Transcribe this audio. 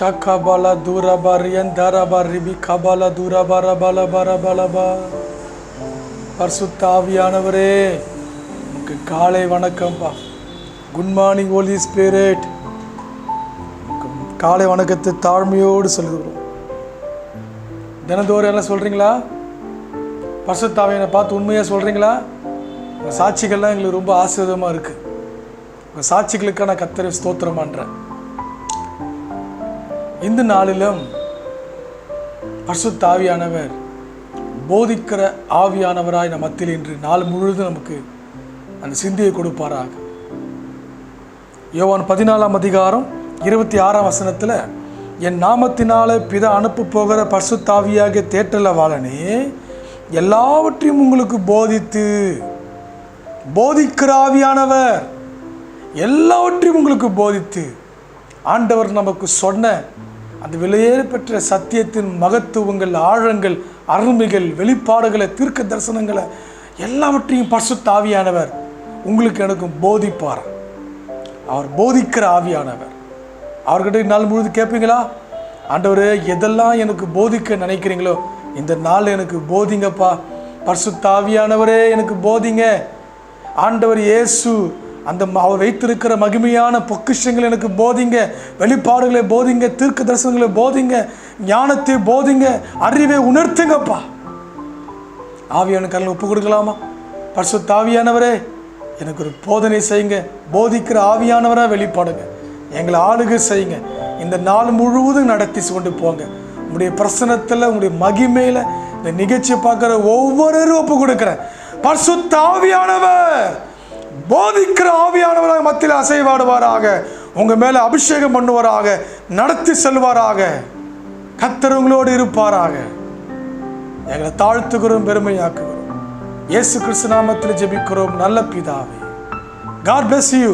ஷகபல தூரபரியன் தரபரிபி கபல தூரபரபலபரபலபா. பரிசுத்த ஆவியானவரே, உனக்கு காலை வணக்கம்பா. Good morning Holy Spirit. காலை வணக்கத்தை தாழ்மையோடு சொல்லுகிறோம். தினந்தோறும் எல்லாம் சொல்கிறீங்களா? பரிசுத்த ஆவியானவரை பார்த்து உண்மையாக சொல்கிறீங்களா? உங்கள் சாட்சிகள்லாம் எங்களுக்கு ரொம்ப ஆசீர்வாதமாக இருக்குது. உங்கள் சாட்சிகளுக்காக நான் கர்த்தரை ஸ்தோத்திரம் பண்ணுறேன். இந்த நாளிலும் பரிசுத்த ஆவியானவர் போதிக்கிற ஆவியானவராய் நம் மத்தியில் இன்று நாள் முழுவதும் நமக்கு அந்த சிந்தையை கொடுப்பாராக. யோவான் 14ஆம் அதிகாரம் 26ஆம் வசனத்தில், என் நாமத்தினால பிதா அனுப்ப போகிற பரிசுத்த ஆவியாகிய தேற்றலவாளனே எல்லாவற்றையும் உங்களுக்கு போதிக்கிற ஆவியானவர் எல்லாவற்றையும் உங்களுக்கு போதித்து ஆண்டவர் நமக்கு சொன்ன அந்த விலையேற பெற்ற சத்தியத்தின் மகத்துவங்கள், ஆழங்கள், அருமைகள், வெளிப்பாடுகளை, தீர்க்க தரிசனங்களை எல்லாவற்றையும் பரிசுத்த ஆவியானவர் உங்களுக்கு எனக்கும் போதிப்பார். அவர் போதிக்கிற ஆவியானவர். அவர்கிட்ட நாள் முழுது கேட்பீங்களா? ஆண்டவரே, எதெல்லாம் எனக்கு போதிக்க நினைக்கிறீங்களோ இந்த நாள் எனக்கு போதிங்கப்பா. பரிசுத்த ஆவியானவரே எனக்கு போதிங்க. ஆண்டவர் இயேசு அந்த அவர் வைத்திருக்கிற மகிமையான பொக்கிஷங்களை எனக்கு போதிங்க. வெளிப்பாடுகளை போதிங்க, தீர்க்க தரிசனங்களை போதிங்க, ஞானத்தை போதிங்க, அறிவை உணர்த்துங்கப்பா. ஆவியான கண்ணில் ஒப்பு கொடுக்கலாமா? பரிசுத்த ஆவியானவரே எனக்கு ஒரு போதனை செய்யுங்க. போதிக்கிற ஆவியானவராக வெளிப்பாடுங்க. எங்களை ஆளுகை செய்யுங்க. இந்த நாள் முழுவதும் நடத்தி கொண்டு போங்க. உங்களுடைய பிரசனத்தில், உங்களுடைய மகிமையில் இந்த நிகழ்ச்சியை பார்க்குற ஒவ்வொருவரும் ஒப்பு கொடுக்குறேன். பரிசுத்த ஆவியானவர் போதிக்கிற ஆவியானவராக மத்தியில் அசைவாடுவாராக. உங்க மேல அபிஷேகம் பண்ணுவாராக, நடத்தி செல்வாராக. கர்த்தர் உங்களோடு இருப்பாராக. எங்களை தாழ்த்துகிறோம், பெருமையாக்குகிறோம். இயேசு கிறிஸ்து நாமத்தில் ஜெபிக்கிறோம் நல்ல பிதாவே. God bless you.